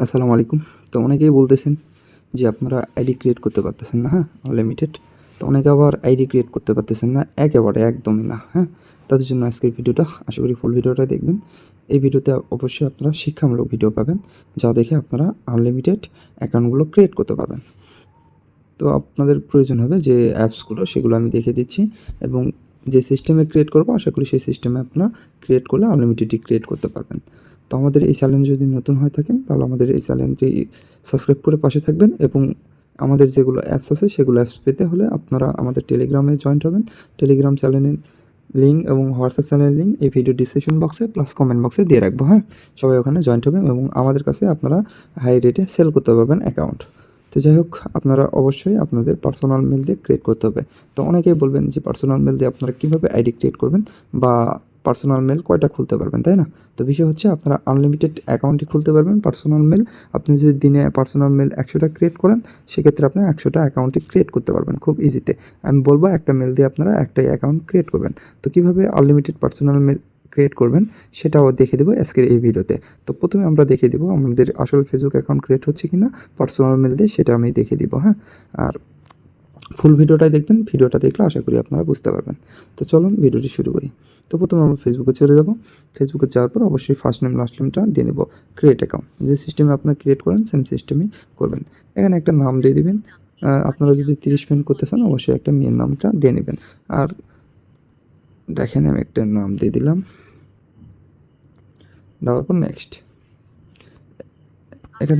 আসসালামু আলাইকুম। তো অনেকেই বলতেছেন যে আপনারা আইডি ক্রিয়েট করতে পারতেছেন না, হ্যাঁ, আনলিমিটেড। তো অনেকে আবার আইডি ক্রিয়েট করতে পারতেছেন না, একেবারে একদমই না, হ্যাঁ। তাদের জন্য আজকের ভিডিওটা, আশা করি ফুল ভিডিওটা দেখবেন। এই ভিডিওতে অবশ্যই আপনারা শিক্ষামূলক ভিডিও পাবেন, যা দেখে আপনারা আনলিমিটেড অ্যাকাউন্টগুলো ক্রিয়েট করতে পারবেন। তো আপনাদের প্রয়োজন হবে যে অ্যাপসগুলো, সেগুলো আমি দেখিয়ে দিচ্ছি, এবং যে সিস্টেমে ক্রিয়েট করবো আশা করি সেই সিস্টেমে আপনারা ক্রিয়েট করলে আনলিমিটেডই ক্রিয়েট করতে পারবেন। তো আমাদের এই চ্যানেল যদি নতুন হয়ে থাকেন তাহলে আমাদের এই চ্যানেলটি সাবস্ক্রাইব করে পাশে থাকবেন, এবং আমাদের যেগুলো অ্যাপস আছে সেগুলো অ্যাপস পেতে হলে আপনারা আমাদের টেলিগ্রামে জয়েন্ট হবেন। টেলিগ্রাম চ্যানেলের লিঙ্ক এবং হোয়াটসঅ্যাপ চ্যানেলের লিঙ্ক এই ভিডিও ডিসক্রিপশন বক্সে প্লাস কমেন্ট বক্সে দিয়ে রাখবো, হ্যাঁ। সবাই ওখানে জয়েন্ট হবেন এবং আমাদের কাছে আপনারা হাই রেটে সেল করতে পারবেন অ্যাকাউন্ট। তো যাই হোক, আপনারা অবশ্যই আপনাদের পার্সোনাল মেল দিয়ে ক্রিয়েট করতে হবে। তো অনেকেই বলবেন যে পার্সোনাল মেল দিয়ে আপনারা কীভাবে আইডি ক্রিয়েট করবেন, বা পার্সোনাল মেল কয়টা খুলতে পারবেন, তাই না? তো বিষয় হচ্ছে আপনারা আনলিমিটেড অ্যাকাউন্টই খুলতে পারবেন পার্সোনাল মেল। আপনি যদি দিনে পার্সোনাল মেল 100টা ক্রিয়েট করেন, সেক্ষেত্রে আপনি 100টা অ্যাকাউন্টই ক্রিয়েট করতে পারবেন খুব ইজিতে। আমি বলবো একটা মেল দিয়ে আপনারা একটাই অ্যাকাউন্ট ক্রিয়েট করবেন। তো কীভাবে আনলিমিটেড পার্সোনাল মেল ক্রিয়েট করবেন সেটাও দেখে দেবো আজকের এই ভিডিওতে। তো প্রথমে আমরা দেখে দেবো আমাদের আসল ফেসবুক অ্যাকাউন্ট ক্রিয়েট হচ্ছে কিনা পার্সোনাল মেল দিয়ে, সেটা আমি দেখে দিব, হ্যাঁ। আর ফুল ভিডিওটাই দেখবেন, ভিডিওটা দেখলে আশা করি আপনারা বুঝতে পারবেন। তো চলুন ভিডিওটি শুরু করি। তো প্রথমে আমরা ফেসবুকে চলে যাব। ফেসবুকে যাওয়ার পর অবশ্যই ফার্স্ট নেম লাস্ট নেমটা দিয়ে নেব, ক্রিয়েট অ্যাকাউন্ট। যে সিস্টেমে আপনারা ক্রিয়েট করেন সেম সিস্টেমেই করবেন। এখানে একটা নাম দিয়ে দিবেন। আপনারা যদি 30 পেমেন্ট করতে চান অবশ্যই একটা মেয়ের নামটা দিয়ে নেবেন। আর দেখেন আমি একটা নাম দিয়ে দিলাম, দেওয়ার পর নেক্সট। এখান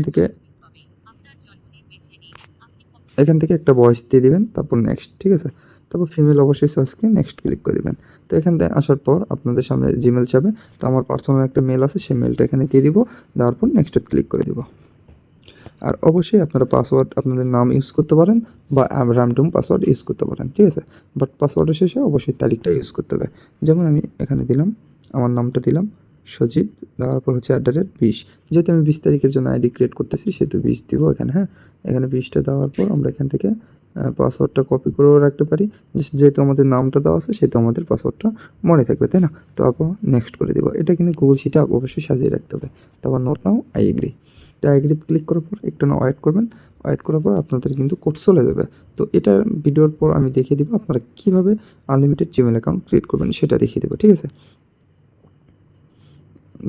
থেকে একটা ভয়েস দিয়ে দিবেন, তারপর নেক্সট, ঠিক আছে। তারপর ফিমেল অবশ্যই চয়েসকে নেক্সট ক্লিক করে দেবেন। তো এখান থেকে আসার পর আপনাদের সামনে জিমেল যাবে। তো আমার পার্সোনাল একটা মেল আছে, সেই মেলটা এখানে দিয়ে দিব, দেওয়ার পর নেক্সটে ক্লিক করে দিব। আর অবশ্যই আপনারা পাসওয়ার্ড আপনাদের নাম ইউজ করতে পারেন, বা র্যান্ডম পাসওয়ার্ড ইউজ করতে পারেন, ঠিক আছে। বাট পাসওয়ার্ডের শেষে অবশ্যই তারিখটা ইউজ করতে হবে। যেমন আমি এখানে দিলাম, আমার নামটা দিলাম সজীব, দেওয়ার পর হচ্ছে @20। যেহেতু আমি 20 তারিখের জন্য আইডি ক্রিয়েট করতেছি সেহেতু 20 দিব এখানে, হ্যাঁ। এখানে 20টা দেওয়ার পর আমরা এখান থেকে পাসওয়ার্ডটা কপি করেও রাখতে পারি। যেহেতু আমাদের নামটা দেওয়া আছে সেহেতু আমাদের পাসওয়ার্ডটা মনে থাকবে, তাই না? তো আবার নেক্সট করে দেবো। এটা কিন্তু গুগল শিটে অবশ্যই সাজিয়ে রাখতে হবে। তারপর নোট নাও, আই এগ্রি। তো আই এগ্রি ক্লিক করার পর একটু না ওয়েট করবেন। ওয়েট করার পর আপনাদের কিন্তু কোড চলে যাবে। তো এটা ভিডিওর পর আমি দেখিয়ে দিব আপনারা কীভাবে আনলিমিটেড জিমেল অ্যাকাউন্ট ক্রিয়েট করবেন, সেটা দেখিয়ে দেবো, ঠিক আছে।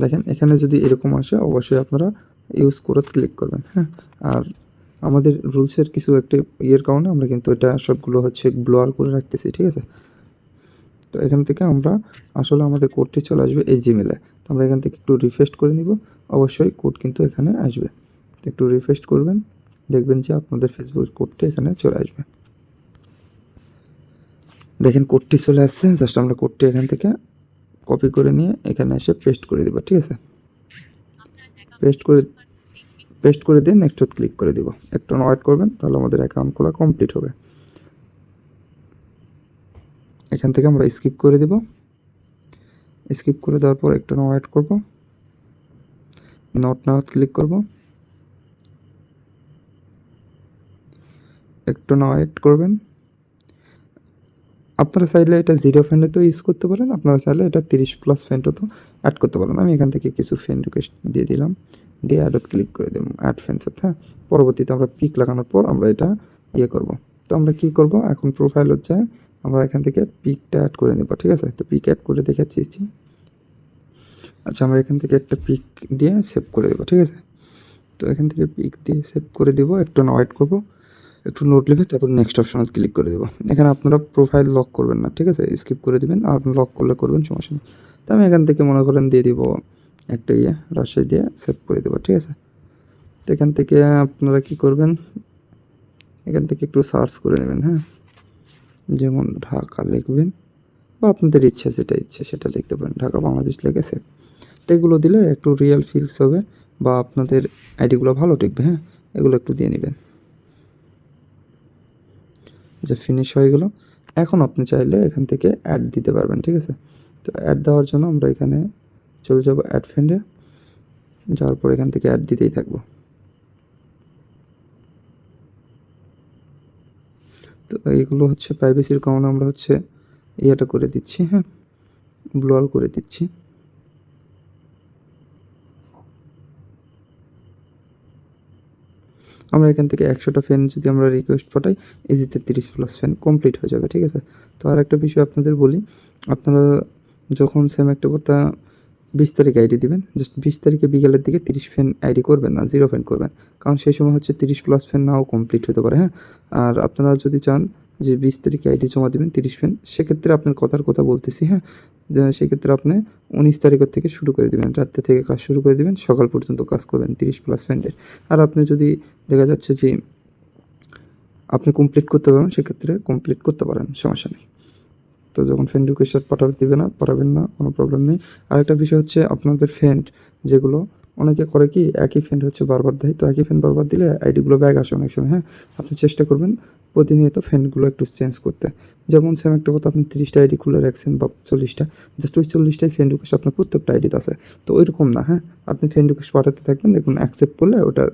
দেখেন এখানে যদি এরকম আসে অবশ্যই আপনারা ইউজ করে ক্লিক করবেন, হ্যাঁ। আর আমাদের রুলসের কিছু একটা ইয়ের কারণে আমরা কিন্তু এটা সবগুলো হচ্ছে ব্লোয়ার করে রাখতেছি, ঠিক আছে। তো এখান থেকে আমরা আসলে আমাদের কোডটি চলে আসবে এই জিমেলে। তো আমরা এখান থেকে একটু রিফ্রেশ করে নিব, অবশ্যই কোড কিন্তু এখানে আসবে। তো একটু রিফ্রেশ করবেন, দেখবেন যে আপনাদের ফেসবুকের কোডটি এখানে চলে আসবে। দেখেন কোডটি চলে আসছে। জাস্ট আমরা কোডটি এখান থেকে কপি করে নিয়ে এখানে এসে পেস্ট করে দেব, ঠিক আছে। পেস্ট করে দিয়ে নেক্সট ক্লিক করে দিব। একটু ওয়েট করবেন, তাহলে আমাদের অ্যাকাউন্ট খোলা কমপ্লিট হবে। এখান থেকে আমরা স্কিপ করে দেব। স্কিপ করে দেওয়ার পর একটু ওয়েট করব, নট নাও ক্লিক করব, একটু ওয়েট করবেন। আপনারা চাইলে এটা 0 ফ্রেন্ডে তো ইউজ করতে পারেন, আপনারা চাইলে এটা 30+ ফ্রেন্ডও তো অ্যাড করতে পারেন। আমি এখান থেকে কিছু ফ্রেন্ড রিকোয়েস্ট দিয়ে দিলাম, দিয়ে অ্যাডত ক্লিক করে দেব, অ্যাড ফ্রেন্ডস, হ্যাঁ। পরবর্তীতে আমরা পিক লাগানোর পর আমরা এটা ইয়ে করব। তো আমরা কী করব, এখন প্রোফাইল হচ্ছে আমরা এখান থেকে পিকটা অ্যাড করে নেব, ঠিক আছে। তো পিক অ্যাড করে দেখাচ্ছি। আচ্ছা, আমরা এখান থেকে একটা পিক দিয়ে সেভ করে দেবো, ঠিক আছে। তো এখান থেকে পিক দিয়ে সেভ করে দেবো, একটু ওয়েট করব, একটু নোট নেবে, তারপর নেক্সট অপশনে ক্লিক করে দেবো। এখানে আপনারা প্রোফাইল লক করবেন না, ঠিক আছে, স্কিপ করে দেবেন। আর লক করলে করবেন, সমস্যা নেই। তো আমি এখান থেকে মনে করেন দিয়ে দিব একটা রাজশাহী দিয়ে সেভ করে দেবো, ঠিক আছে। তো এখান থেকে আপনারা কি করবেন, এখান থেকে একটু সার্চ করে নেবেন, হ্যাঁ। যেমন ঢাকা লিখবেন, বা আপনাদের ইচ্ছা যেটা ইচ্ছে সেটা লিখতে পারেন, ঢাকা বাংলাদেশ লিখে সেভ। তো এগুলো দিলে একটু রিয়েল ফিলস হবে, বা আপনাদের আইডিগুলো ভালো টিকবে, হ্যাঁ। এগুলো একটু দিয়ে নেবেন। যে ফিনিশ হয়ে গেল। এখন আপনি চাইলে এখান থেকে অ্যাড দিতে পারবেন, ঠিক আছে। তো অ্যাড দেওয়ার জন্য আমরা এখানে চলে যাব অ্যাড ফ্রেন্ডে, যাওয়ার পর এখান থেকে অ্যাড দিতেই থাকবো। তো এইগুলো হচ্ছে প্রাইভেসির কারণে আমরা হচ্ছে ইয়েটা করে দিচ্ছি, হ্যাঁ, ব্লোয়ার করে দিচ্ছি। আমরা এখান থেকে 100টা ফ্যান যদি আমরা রিকোয়েস্ট পাঠাই ইজিতে 30+ ফ্যান কমপ্লিট হয়ে যাবে, ঠিক আছে। তো আর একটা বিষয় আপনাদের বলি, আপনারা যখন সেম একটা কথা 20 তারিখ আইডি দিবেন, জাস্ট 20 তারিখে বিকেলের দিকে 30 ফ্যান আইডি করবেন না, 0 ফ্যান করবেন, কারণ সেই সময় হচ্ছে 30+ ফ্যান নাও কমপ্লিট হতে পারে, হ্যাঁ। আর আপনারা যদি চান যে 20 তারিখে আইডি জমা দেবেন 30 ফ্যান, সেক্ষেত্রে আপনার কথার কথা বলতেছি, হ্যাঁ, সেক্ষেত্রে আপনি 19 তারিখের থেকে শুরু করে দেবেন, রাত্রে থেকে কাজ শুরু করে দেবেন, সকাল পর্যন্ত কাজ করবেন 30+ ফ্যানের। আর আপনি যদি দেখা যাচ্ছে যে আপনি কমপ্লিট করতে পারবেন, সেক্ষেত্রে কমপ্লিট করতে পারেন, সমস্যা নেই। তো যখন ফ্রেন্ড রিকোয়েস্ট পাঠাবেন না, কোনো প্রবলেম নেই। আরেকটা বিষয় হচ্ছে আপনাদের ফ্রেন্ড যেগুলো অনেকে করে কি একই ফ্রেন্ড হচ্ছে বারবার দেয়, তো একই ফ্রেন্ড বারবার দিলে আইডিগুলো ব্যাগ আসে অনেক সময়, হ্যাঁ। আপনি চেষ্টা করবেন প্রতিনিয়ত ফ্রেন্ডগুলো একটু চেঞ্জ করতে। যেমন সেম একটা কথা, আপনি 30টা আইডি খুলে রাখছেন বা 40টা, জাস্ট ওই 40টাই ফ্রেন্ড রিকোয়েস্ট আপনার প্রত্যেকটা আইডিতে আছে, তো ওইরকম না, হ্যাঁ। আপনি ফ্রেন্ড রিকোয়েস্ট পাঠাতে থাকবেন, দেখুন অ্যাকসেপ্ট করলে ওটা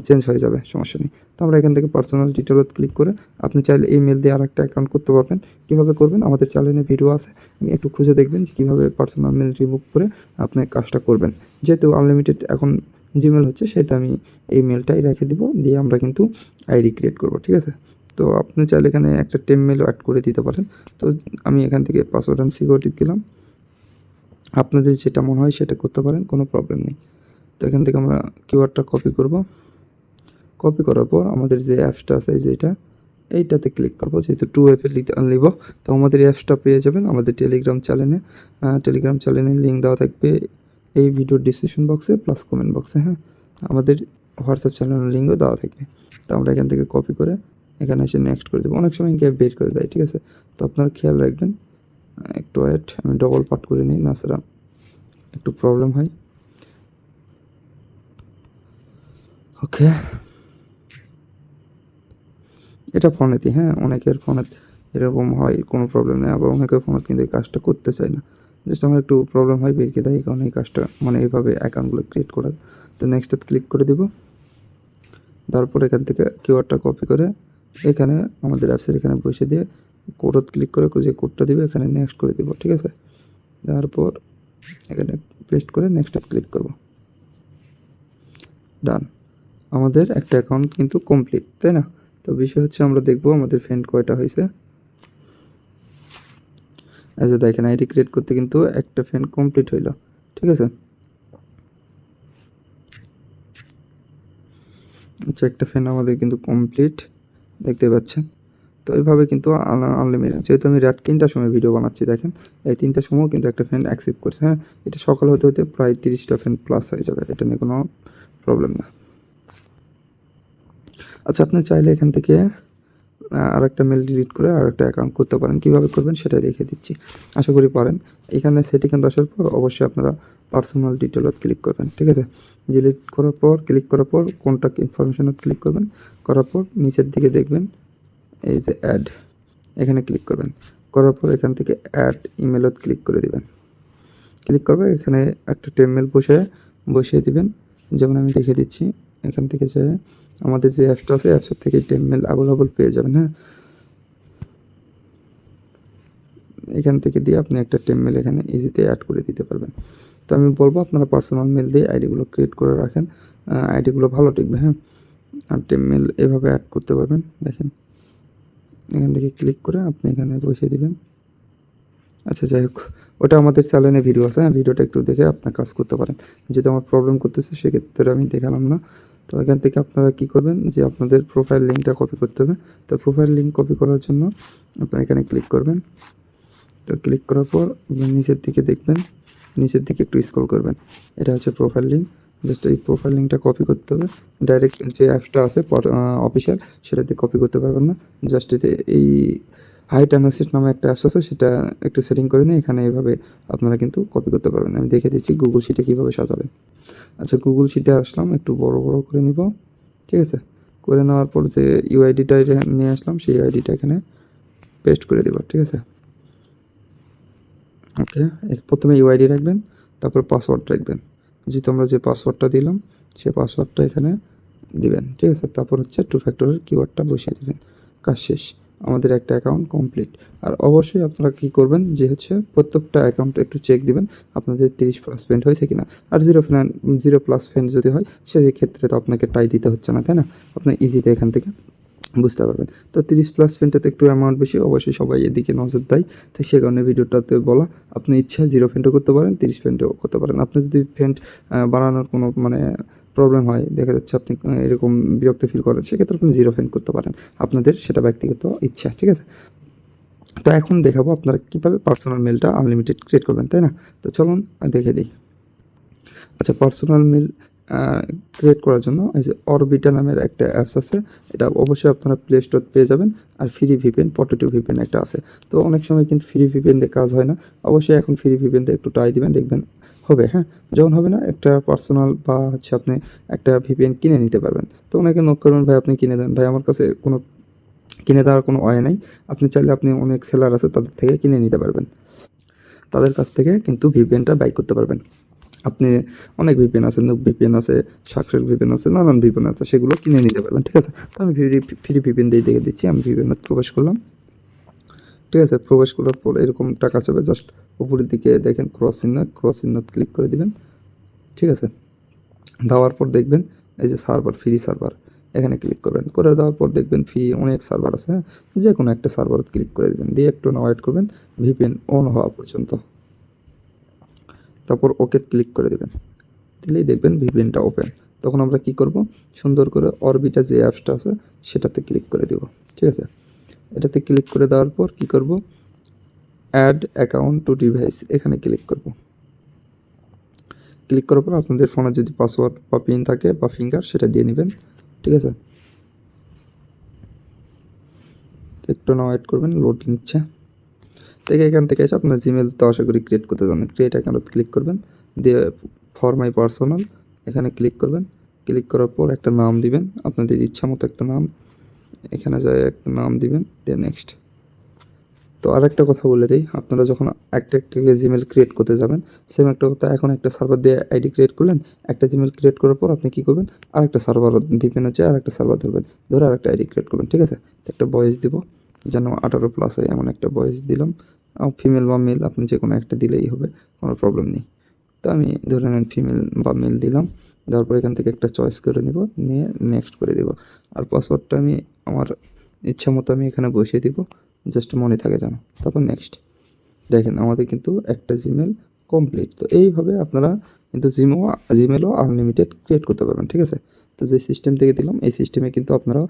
চেঞ্জ হয়ে যাবে, সমস্যা নেই। তো আমরা এখান থেকে পার্সোনাল ডিটেলত ক্লিক করে আপনি চাইলে ইমেল দিয়ে আরেকটা অ্যাকাউন্ট করতে পারবেন। কীভাবে করবেন আমাদের চ্যানেলে ভিডিও আছে, আপনি একটু খুঁজে দেখবেন যে কীভাবে পার্সোনাল মেল রিমুভ করে আপনি কাজটা করবেন। যেহেতু আনলিমিটেড এখন জিমেল হচ্ছে, সেহেতু আমি এই মেলটাই রেখে দিব, দিয়ে আমরা কিন্তু আইডি ক্রিয়েট করব, ঠিক আছে। তো আপনি চাইলে এখানে একটা টেম মেলও অ্যাড করে দিতে পারেন। তো আমি এখান থেকে পাসওয়ার্ড অ্যান্ড সিকিউরিটি দিলাম, আপনাদের যেটা মনে হয় সেটা করতে পারেন, কোনো প্রবলেম নেই। তো এখান থেকে আমরা কিওয়ার্ডটা কপি করব, কপি করার পর আমাদের যে অ্যাপসটা আছে যেটা, এইটাতে ক্লিক করবো, যেহেতু 2 অ্যাপে নিব। তো আমাদের এই অ্যাপসটা পেয়ে যাবেন আমাদের টেলিগ্রাম চ্যানেলে লিঙ্ক দেওয়া থাকবে এই ভিডিওর ডিসক্রিপশন বক্সে প্লাস কমেন্ট বক্সে, হ্যাঁ। আমাদের হোয়াটসঅ্যাপ চ্যানেলের লিঙ্কও দেওয়া থাকবে। তো আমরা এখান থেকে কপি করে এখানে এসে নেক্সট করে দেবো, অনেক সময় গ্যাপ বের করে দেয়, ঠিক আছে। তো আপনারা খেয়াল রাখবেন, একটু ওয়েট, আমি ডবল পার্ট করে নিই, না ছাড়া একটু প্রবলেম হয়। ওকে, এটা ফোনেতে, হ্যাঁ, অনেকের ফোনে এরকম হয়, কোনো প্রবলেম নেই। আবার অনেকের ফোনে কিন্তু এই কাজটা করতে চায় না, জাস্ট আমার একটু প্রবলেম হয় বেরকে দেয়, কারণ এই কাজটা মানে এইভাবে অ্যাকাউন্টগুলো ক্রিয়েট করা। তো নেক্সটে ক্লিক করে দেব, তারপর এখান থেকে কিওয়ার্ডটা কপি করে এখানে আমাদের অ্যাপসের এখানে বসে দিয়ে কোডত ক্লিক করে যে কোডটা দিবে এখানে নেক্সট করে দেবো, ঠিক আছে। তারপর এখানে পেস্ট করে নেক্সটে ক্লিক করব, ডান। আমাদের একটা অ্যাকাউন্ট কিন্তু কমপ্লিট, তাই না? তো বিষয় হচ্ছে আমরা দেখব আমাদের ফ্রেন্ড কয়টা হয়েছে। আচ্ছা দেখেন, আইডি ক্রিয়েট করতে কিন্তু একটা ফ্রেন্ড কমপ্লিট হইল, ঠিক আছে। আচ্ছা, একটা ফ্রেন্ড আমাদের কিন্তু কমপ্লিট দেখতে পাচ্ছেন। তো এইভাবে কিন্তু আনলিমিটেড, যেহেতু আমি রাত 3টার সময় ভিডিও বানাচ্ছি, দেখেন এই 3টার সময়ও কিন্তু একটা ফ্রেন্ড অ্যাকসেপ্ট করছে, হ্যাঁ। এটা সকাল হতে হতে প্রায় 30টা ফ্রেন্ড প্লাস হয়ে যাবে, এটা নিয়ে কোনো প্রবলেম না। আচ্ছা, আপনি চাইলে এখান থেকে আরেকটা মেল ডিলিট করে আরেকটা অ্যাকাউন্ট করতে পারেন, কীভাবে করবেন সেটা দেখিয়ে দিচ্ছি, আশা করি পারেন। এখানে সেটিংয়ে আসার পর অবশ্যই আপনারা পার্সোনাল ডিটেলত ক্লিক করবেন, ঠিক আছে। ডিলিট করার পর ক্লিক করার পর কন্ট্যাক্ট ইনফরমেশনত ক্লিক করবেন, করার পর নিচের দিকে দেখবেন এই যে অ্যাড, এখানে ক্লিক করবেন, করার পর এখান থেকে অ্যাড ইমেলত ক্লিক করে দেবেন। ক্লিক করবে, এখানে একটা টেমমেল বসিয়ে দিবেন, যেমন আমি দেখিয়ে দিচ্ছি। এখান থেকে যে আমাদের যে অ্যাপসটা আছে অ্যাপসের থেকে টেমমেল অ্যাভেলেবল পেয়ে যাবেন, হ্যাঁ। এখান থেকে দিয়ে আপনি একটা টেমমেল এখানে ইজিতে অ্যাড করে দিতে পারবেন। তো আমি বলবো আপনারা পার্সোনাল মেল দিয়ে আইডিগুলো ক্রিয়েট করে রাখেন, আইডিগুলো ভালো টিকবে, হ্যাঁ। আর টেমমেল এভাবে অ্যাড করতে পারবেন, দেখেন এখান থেকে ক্লিক করে আপনি এখানে বসিয়ে দিবেন। আচ্ছা, যাই হোক, ওটা আমাদের চ্যানেলে ভিডিও আছে, হ্যাঁ, ভিডিওটা একটু দেখে আপনার কাজ করতে পারেন। যেহেতু আমার প্রবলেম করতেছে সেক্ষেত্রে আমি দেখালাম না। তো এখান থেকে আপনারা কী করবেন, যে আপনাদের প্রোফাইল লিঙ্কটা কপি করতে হবে। তো প্রোফাইল লিঙ্ক কপি করার জন্য আপনারা এখানে ক্লিক করবেন। তো ক্লিক করার পর নিচের দিকে দেখবেন, নিচের দিকে একটু স্ক্রল করবেন, এটা হচ্ছে প্রোফাইল লিঙ্ক। জাস্ট এই প্রোফাইল লিঙ্কটা কপি করতে হবে, ডাইরেক্ট যে অ্যাপসটা আছে অফিসিয়াল সেটাতে কপি করতে পারবেন না। জাস্ট এই হাইট অ্যানালিসিস নামে একটা অ্যাপস আছে, সেটা একটু সেটিং করে নিয়ে এখানে এইভাবে আপনারা কিন্তু কপি করতে পারবেন। আমি দেখে দিচ্ছি গুগল শিটে কীভাবে সাজাবেন। আচ্ছা, গুগল শিটে আসলাম, একটু বড় করে নিব, ঠিক আছে। করে নেওয়ার পর যে ইউআইডিটা নিয়ে আসলাম সেই ইউআইডিটা এখানে পেস্ট করে দেব, ঠিক আছে। ওকে, প্রথমে ইউআইডি রাখবেন, তারপর পাসওয়ার্ড রাখবেন। যেহেতু আমরা যে পাসওয়ার্ডটা দিলাম সেই পাসওয়ার্ডটা এখানে দিবেন, ঠিক আছে। তারপর হচ্ছে 2 ফ্যাক্টরের কিওয়ার্ডটা বসিয়ে দেবেন, কাজ শেষ। আমাদের একটা অ্যাকাউন্ট কমপ্লিট। আর অবশ্যই আপনারা কী করবেন যে হচ্ছে প্রত্যেকটা অ্যাকাউন্টে একটু চেক দিবেন আপনাদের 30+ ফ্রেন্ড হয়েছে কিনা। আর 0+ ফ্রেন্ড যদি হয় সেই ক্ষেত্রে তো আপনাকে টাই দিতে হচ্ছে না, তাই না? আপনি ইজিতে এখান থেকে বুঝতে পারবেন। তো 30+ ফ্রেন্ডে তো একটু অ্যামাউন্ট বেশি, অবশ্যই সবাই এদিকে নজর দেয়। তো সে কারণে ভিডিওটাতে বলা, আপনি ইচ্ছা 0 ফ্রেন্ডও করতে পারেন, 30 ফ্রেন্ডও করতে পারেন। আপনি যদি ফ্রেন্ড বানানোর কোনো মানে প্রবলেম হয়, দেখা যাচ্ছে আপনি এরকম বিরক্ত ফিল করেন, সেক্ষেত্রে আপনি 0 ফ্রেন্ড করতে পারেন, আপনাদের সেটা ব্যক্তিগত ইচ্ছা, ঠিক আছে? তো এখন দেখাবো আপনারা কীভাবে পার্সোনাল মেলটা আনলিমিটেড ক্রিয়েট করবেন, তাই না? তো চলুন দেখে দিই। আচ্ছা, পার্সোনাল মেল ক্রিয়েট করার জন্য এই যে অরবিটা নামের একটা অ্যাপস আছে, এটা অবশ্যই আপনারা প্লে স্টোর পেয়ে যাবেন। আর ফ্রি ভিপিএন, পটেটো ভিপিএন একটা আছে। তো অনেক সময় কিন্তু ফ্রি ভিপিএন দিয়ে কাজ হয় না, অবশ্যই এখন ফ্রি ভিপিএন দিয়ে একটু ট্রাই দিবেন, দেখবেন হবে। হ্যাঁ, যখন হবে না একটা পার্সোনাল বা হচ্ছে আপনি একটা ভিপিএন কিনে নিতে পারবেন। তো ওনাকে নক করবেন, ভাই আপনি কিনে দেন। ভাই আমার কাছে কোনো কিনে দেওয়ার কোনো ওয়ে নাই, আপনি চাইলে আপনি অনেক সেলার আছে তাদের থেকে কিনে নিতে পারবেন, তাদের কাছ থেকে কিন্তু ভিপিএনটা বাই করতে পারবেন। আপনি অনেক ভিপিএন আছে, নুক ভিপিএন আছে, সাকসেস ভিপিএন আছে, নানান ভিপিএন আছে, সেগুলো কিনে নিতে পারবেন, ঠিক আছে? তো আমি ফ্রি ভিপিএন দিয়ে দেখে দিচ্ছি। আমি ভিপিএনে প্রবেশ করলাম, ঠিক আছে? প্রবেশ করার পর এরকম টাকা চাবে, জাস্ট উপরের দিকে দেখেন ক্রস চিহ্ন ক্লিক করে দিবেন, ঠিক আছে? দেওয়ার পর দেখবেন এই যে সার্ভার, ফ্রি সার্ভার, এখানে ক্লিক করবেন। করে দেওয়ার পর দেখবেন ফ্রি অনেক সার্ভার আছে, হ্যাঁ, যে কোনো একটা সার্ভার ক্লিক করে দেবেন, দিয়ে একটু ওয়েট করবেন ভিপিএন অন হওয়া পর্যন্ত। তারপর ওকে ক্লিক করে দেবেন, দিলেই দেখবেন ভিপিএনটা ওপেন। তখন আমরা কি করব, সুন্দর করে অরবিটা যে অ্যাপসটা আছে সেটাতে ক্লিক করে দেব, ঠিক আছে? এটাতে ক্লিক করে দেওয়ার পর কি করব, অ্যাড অ্যাকাউন্ট টু ডিভাইস, এখানে ক্লিক করব। ক্লিক করার পর আপনাদের ফোনে যদি পাসওয়ার্ড বা পিন থাকে বা ফিঙ্গার, সেটা দিয়ে নেবেন, ঠিক আছে? একটু ওয়েট করবেন, লোড নিচ্ছে। থেকে এখান থেকে এসে আপনার জিমেল তো আশা করি ক্রিয়েট করতে জানেন, ক্রিয়েট অ্যাকাউন্ট ক্লিক করবেন, দিয়ে ফর মাই পার্সোনাল এখানে ক্লিক করবেন। ক্লিক করার পর একটা নাম দিবেন, আপনাদের ইচ্ছা মতো একটা নাম, এখানে যায় একটা নাম দিবেন, দিয়ে নেক্সট। তো আরেকটা কথা বলে দিই, আপনারা যখন একটা জিমেল ক্রিয়েট করতে যাবেন, সেম একটা কথা, এখন একটা সার্ভার দিয়ে আইডি ক্রিয়েট করলেন, একটা জিমেল ক্রিয়েট করার পর আপনি কী করবেন, আরেকটা সার্ভার ভিপিএন হচ্ছে আরেকটা সার্ভার ধরবেন, ধরে আরেকটা আইডি ক্রিয়েট করবেন, ঠিক আছে? তো একটা বয়স দিব, যেন 18+ হয় এমন একটা বয়স দিলাম, ফিমেল বা মেল আপনি যে কোনো একটা দিলেই হবে, কোনো প্রবলেম নেই। তো আমি ধরে নেন ফিমেল বা মেল দিলাম, দেওয়ার পর এখান থেকে একটা চয়েস করে নেব, নিয়ে নেক্সট করে দেব। আর পাসওয়ার্ডটা আমি আমার ইচ্ছা মতো আমি এখানে বসিয়ে দিব, জাস্ট মনে থাকে যেন। তারপর নেক্সট, দেখেন আমাদের কিন্তু একটা জিমেল কমপ্লিট। তো এইভাবে আপনারা কিন্তু জিমেলও আনলিমিটেড ক্রিয়েট করতে পারবেন, ঠিক আছে? তো যে সিস্টেম থেকে দিলাম এই সিস্টেমে কিন্তু আপনারা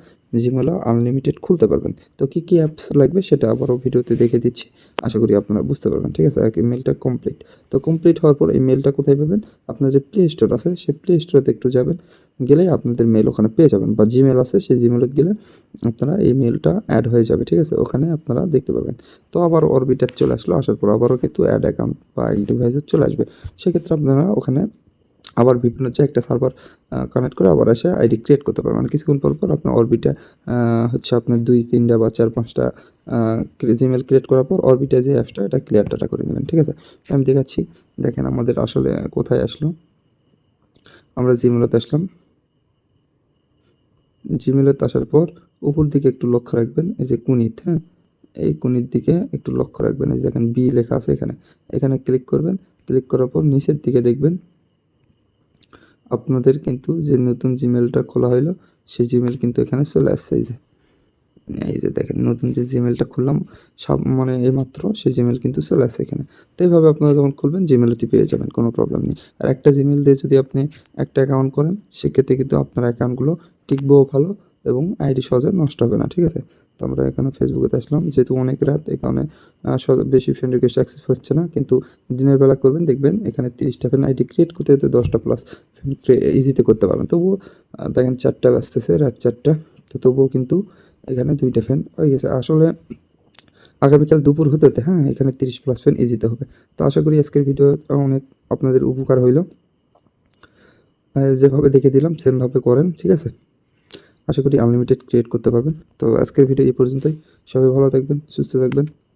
জিমেলও আনলিমিটেড খুলতে পারবেন। তো কী কী অ্যাপস লাগবে সেটা আবারও ভিডিওতে দেখে দিচ্ছি, আশা করি আপনারা বুঝতে পারবেন, ঠিক আছে? মেলটা কমপ্লিট। তো কমপ্লিট হওয়ার পর এই মেলটা কোথায় পাবেন, আপনাদের প্লে স্টোর আছে সেই প্লে স্টোরেতে একটু যাবেন, গেলেই আপনাদের মেল ওখানে পেয়ে যাবেন, বা জিমেল আছে সেই জিমেলে গেলে আপনারা এই মেলটা অ্যাড হয়ে যাবে, ঠিক আছে? ওখানে আপনারা দেখতে পাবেন। তো আবার অরবিটার চলে আসলো, আসার পর আবারও কিন্তু অ্যাড অ্যাকাউন্ট বা ডিভাইসে চলে আসবে। সেক্ষেত্রে আপনারা ওখানে আবার বিভিন্ন হচ্ছে একটা সার্ভার কানেক্ট করে আবার এসে আইডি ক্রিয়েট করতে পারবেন। মানে কিছুক্ষণ পর পর আপনার অরবিটা হচ্ছে আপনার 2-3টা বা 4-5টা জিমেল ক্রিয়েট করার পর অরবিটা যে অ্যাপসটা এটা ক্লিয়ার ডাটা করে নেবেন, ঠিক আছে? আমি দেখাচ্ছি, দেখেন আমাদের আসলে কোথায় আসলো। আমরা জিমেলতে আসলাম, জিমেলতে আসার পর উপর দিকে একটু লক্ষ্য রাখবেন, এই যে কুনিত, হ্যাঁ, এই কুনির দিকে একটু লক্ষ্য রাখবেন, এই যে দেখেন বি লেখা আছে এখানে, এখানে ক্লিক করবেন। ক্লিক করার পর নিচের দিকে দেখবেন আপনাদের কিন্তু যে নতুন জিমেলটা খোলা হলো সেই জিমেল কিন্তু এখানে চলে আসছে, এই যে দেখেন নতুন যে জিমেলটা খুললাম সব মানে এইমাত্র সেই জিমেল কিন্তু চলে আসছে এখানে। তো এইভাবে আপনারা যখন খুলবেন জিমেলটি পেয়ে যাবেন, কোনো প্রবলেম নেই। আর একটা জিমেল দিয়ে যদি আপনি একটা অ্যাকাউন্ট করেন সেক্ষেত্রে কিন্তু আপনার অ্যাকাউন্টগুলো টিকবেও ভালো এবং আইডি সহজে নষ্ট হবে না, ঠিক আছে? তো আমরা এখানে ফেসবুকে আসলাম, যেহেতু অনেক রাত এই কারণে বেশি ফ্রেন্ড রিকোয়েস্ট অ্যাক্সেস হচ্ছে না, কিন্তু দিনের বেলা করবেন দেখবেন এখানে 30টা ফ্রেন্ড আইডি ক্রিয়েট করতে করতে 10টা প্লাস ফ্রেন্ড ইজিতে করতে পারবেন। তবুও দেখেন 4টা বাজতেছে, রাত 4টা, তো তবুও কিন্তু এখানে 2টা ফ্যান হয়ে গেছে। আসলে আগামীকাল দুপুর হতে হতে হ্যাঁ এখানে 30+ ফ্যান ইজিতে হবে। তো আশা করি আজকের ভিডিও অনেক আপনাদের উপকার হইল, যেভাবে দেখে দিলাম সেমভাবে করেন, ঠিক আছে? আশা করি আনলিমিটেড ক্রিয়েট করতে পারবেন। তো আজকের ভিডিও এই পর্যন্তই, সবাই ভালো থাকবেন, সুস্থ থাকবেন।